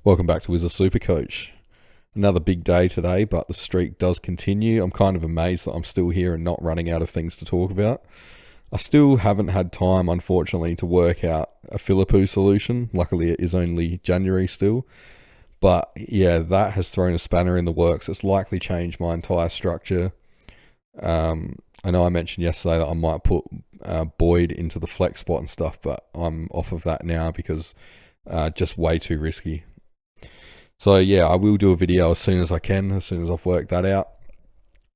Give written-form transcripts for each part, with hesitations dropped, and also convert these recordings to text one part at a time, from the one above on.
Welcome back to AFL Supercoach. Another big day today, but the streak does continue. I'm kind of amazed that I'm still here and not running out of things to talk about. I still haven't had time, unfortunately, to work out a Philippou solution. Luckily, it is only January still. But yeah, that has thrown a spanner in the works. It's likely changed my entire structure. I know I mentioned yesterday that I might put Boyd into the flex spot and stuff, but I'm off of that now because just way too risky. So yeah, I will do a video as soon as I can, as soon as I've worked that out.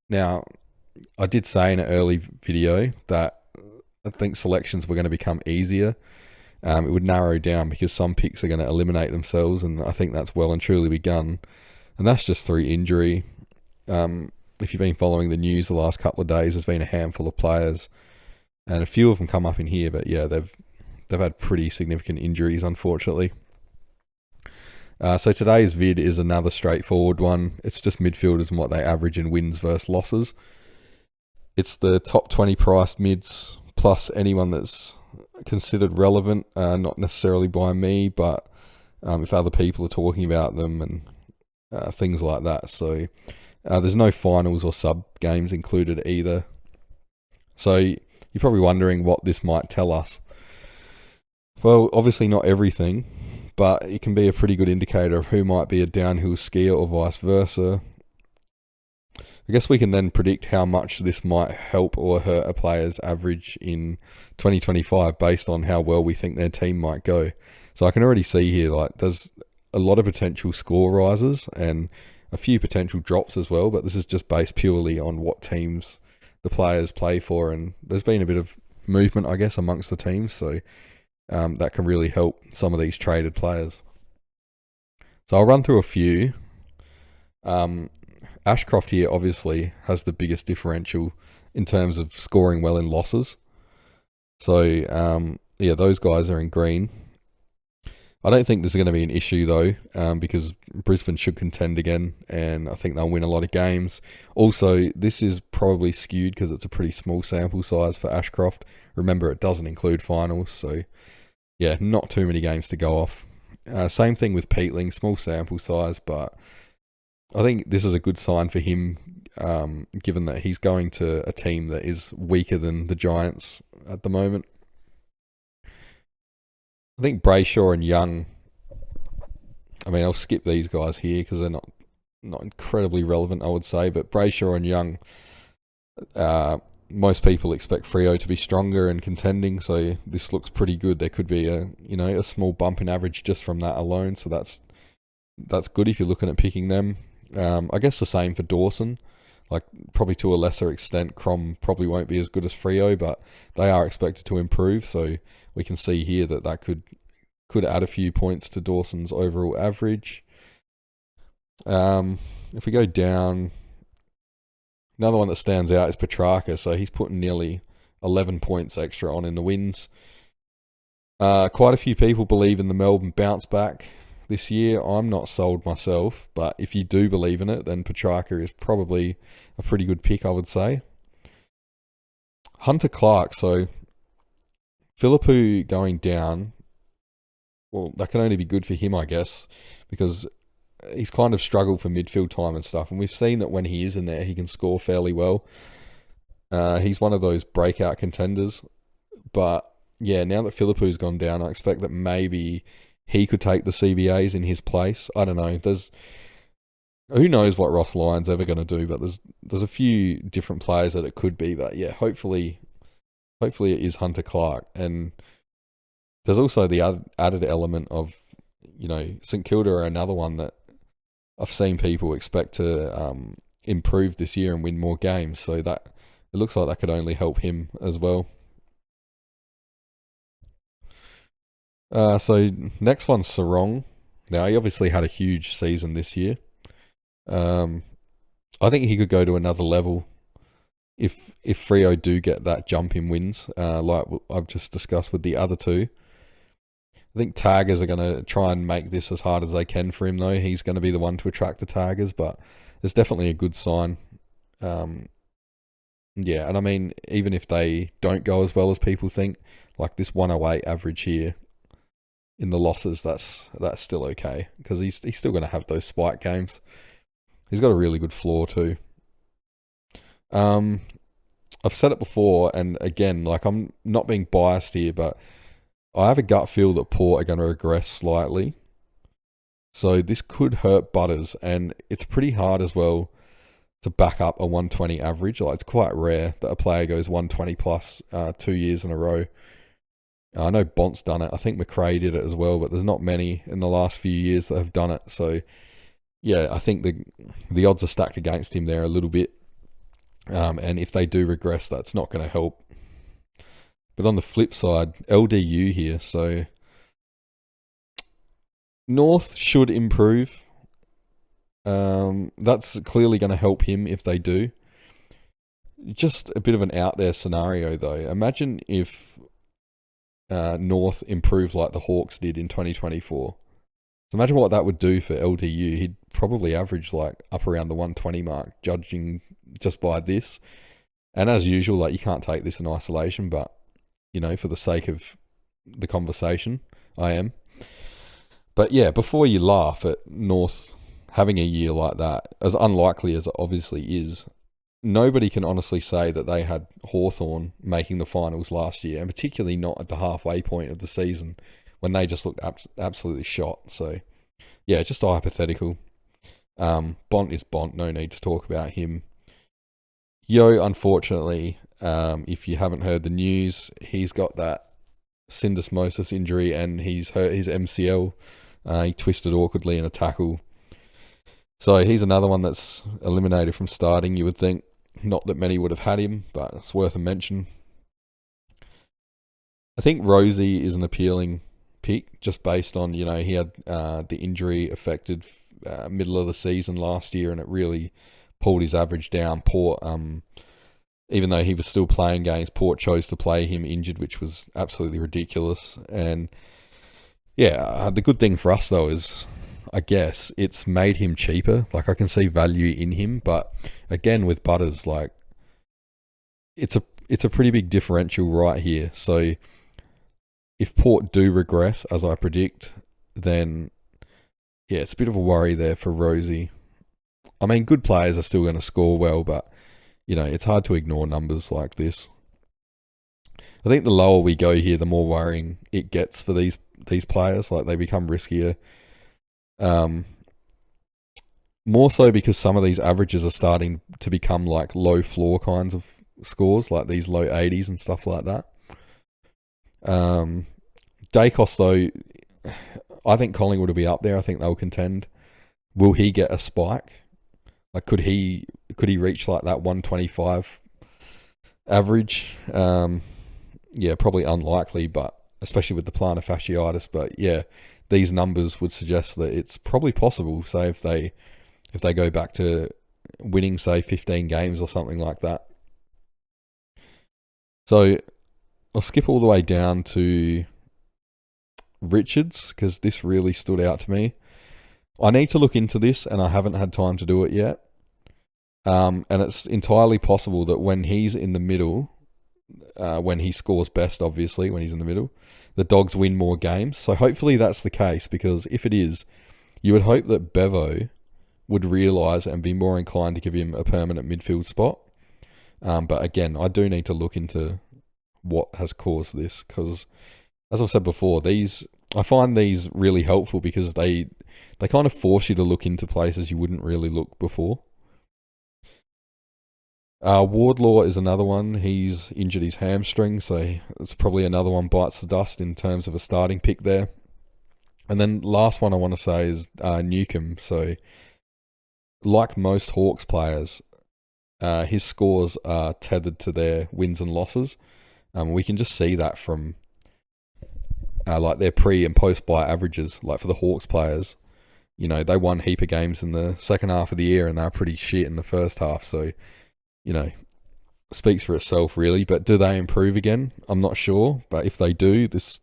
Now, I did say in an early video that I think selections were going to become easier. It would narrow down because some picks are going to eliminate themselves, and I think that's well and truly begun. And that's just through injury. If you've been following the news the last couple of days, there's been a handful of players, and a few of them come up in here, but yeah, they've had pretty significant injuries, unfortunately. So today's vid is another straightforward one. It's just midfielders and what they average in wins versus losses. It's the top 20 priced mids plus anyone that's considered relevant, not necessarily by me, but if other people are talking about them and things like that. So there's no finals or sub games included either. So you're probably wondering what this might tell us. Well, obviously not everything, but it can be a pretty good indicator of who might be a downhill skier or vice versa. I guess we can then predict how much this might help or hurt a player's average in 2025 based on how well we think their team might go. So I can already see here, like, there's a lot of potential score rises and a few potential drops as well, but this is just based purely on what teams the players play for, and there's been a bit of movement, I guess, amongst the teams, so that can really help some of these traded players. So I'll run through a few. Ashcroft here obviously has the biggest differential in terms of scoring well in losses. So yeah, those guys are in green. I don't think this is going to be an issue though, because Brisbane should contend again, and I think they'll win a lot of games. Also, this is probably skewed because it's a pretty small sample size for Ashcroft. Remember, it doesn't include finals, so yeah, not too many games to go off. Same thing with Peatling, small sample size, but I think this is a good sign for him, given that he's going to a team that is weaker than the Giants at the moment. I think Brayshaw and Young, I mean, I'll skip these guys here because they're not incredibly relevant, I would say, but Brayshaw and Young, most people expect Freo to be stronger and contending, so this looks pretty good. There could be a small bump in average just from that alone, so that's good if you're looking at picking them. I guess the same for Dawson, like probably to a lesser extent. Crom probably won't be as good as Freo, but they are expected to improve, so we can see here that could add a few points to Dawson's overall average. If we go down, another one that stands out is Petrarca, so he's putting nearly 11 points extra on in the wins. Quite a few people believe in the Melbourne bounce back this year. I'm not sold myself, but if you do believe in it, then Petrarca is probably a pretty good pick, I would say. Hunter Clark, so Philippou going down, well, that can only be good for him, I guess, because he's kind of struggled for midfield time and stuff, and we've seen that when he is in there, he can score fairly well. He's one of those breakout contenders, but yeah, now that Philippou's gone down, I expect that maybe he could take the CBAs in his place. I don't know. Who knows what Ross Lyon's ever going to do, but there's a few different players that it could be, but yeah, hopefully it is Hunter Clark. And there's also the added element of, St Kilda are another one that I've seen people expect to improve this year and win more games, so that it looks like that could only help him as well. So next one's Sarong. Now, he obviously had a huge season this year. I think he could go to another level if Freo do get that jump in wins, like I've just discussed with the other two. I think Tigers are going to try and make this as hard as they can for him, though. He's going to be the one to attract the Tigers, but it's definitely a good sign. Yeah, and I mean, even if they don't go as well as people think, like this 108 average here, in the losses, that's still okay, because he's still going to have those spike games. He's got a really good floor too. I've said it before, and again, like, I'm not being biased here, but I have a gut feel that Port are going to regress slightly. So this could hurt Butters, and it's pretty hard as well to back up a 120 average. Like, it's quite rare that a player goes 120 plus 2 years in a row. I know Bont's done it. I think McRae did it as well, but there's not many in the last few years that have done it. So yeah, I think the odds are stacked against him there a little bit. And if they do regress, that's not going to help. But on the flip side, LDU here. So North should improve. That's clearly going to help him if they do. Just a bit of an out there scenario though. Imagine if North improved like the Hawks did in 2024. So imagine what that would do for LDU. He'd probably average like up around the 120 mark, judging just by this. And as usual, like, you can't take this in isolation, but you know, for the sake of the conversation, I am. But yeah, before you laugh at North having a year like that, as unlikely as it obviously is, nobody can honestly say that they had Hawthorn making the finals last year, and particularly not at the halfway point of the season when they just looked absolutely shot. So yeah, just a hypothetical. Bont is Bont, no need to talk about him. Yo, unfortunately, if you haven't heard the news, he's got that syndesmosis injury and he's hurt his MCL. He twisted awkwardly in a tackle. So he's another one that's eliminated from starting, you would think. Not that many would have had him, but it's worth a mention. I think Rosie is an appealing pick, just based on, you know, he had the injury affected middle of the season last year, and it really pulled his average down. Port, even though he was still playing games, Port chose to play him injured, which was absolutely ridiculous. And yeah, the good thing for us though is, I guess, it's made him cheaper. Like, I can see value in him, but again, with Butters, like, it's a pretty big differential right here. So if Port do regress, as I predict, then yeah, it's a bit of a worry there for Rosie. I mean, good players are still going to score well, but you know, it's hard to ignore numbers like this. I think the lower we go here, the more worrying it gets for these players. Like, they become riskier. More so because some of these averages are starting to become like low floor kinds of scores, like these low 80s and stuff like that. Dacos though, I think Collingwood will be up there. I think they'll contend. Will he get a spike? Like, could he reach like that 125 average? Yeah, probably unlikely, but especially with the plantar fasciitis. But yeah, these numbers would suggest that it's probably possible. Say if they go back to winning, say 15 games or something like that. So I'll skip all the way down to Richards, because this really stood out to me. I need to look into this, and I haven't had time to do it yet. And it's entirely possible that when he's in the middle, when he scores best, obviously, when he's in the middle, the Dogs win more games. So hopefully that's the case, because if it is, you would hope that Bevo would realise and be more inclined to give him a permanent midfield spot. But again, I do need to look into what has caused this, because as I've said before, I find these really helpful because they kind of force you to look into places you wouldn't really look before. Wardlaw is another one. He's injured his hamstring, so it's probably another one bites the dust in terms of a starting pick there. And then last one I want to say is Newcomb. So like most Hawks players, his scores are tethered to their wins and losses. We can just see that from like their pre and post bye averages. Like for the Hawks players, you know, they won a heap of games in the second half of the year and they were pretty shit in the first half. So, you know, speaks for itself really. But do they improve again? I'm not sure. But if they do, it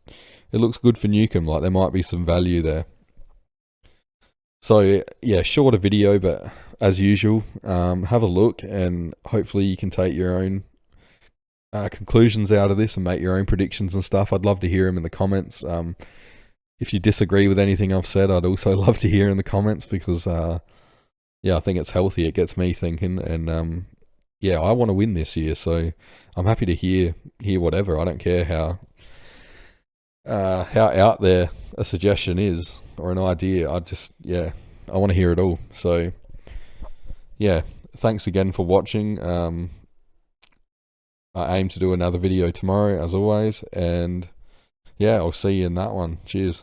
looks good for Newcomb. Like there might be some value there. So yeah, shorter video, but as usual, have a look and hopefully you can take your own conclusions out of this and make your own predictions and stuff. I'd love to hear them in the comments. if you disagree with anything I've said, I'd also love to hear in the comments, because yeah, I think it's healthy. It gets me thinking, and yeah, I want to win this year, so I'm happy to hear whatever. I don't care how out there a suggestion is or an idea. I want to hear it all. So yeah, thanks again for watching. I aim to do another video tomorrow, as always, and yeah, I'll see you in that one. Cheers.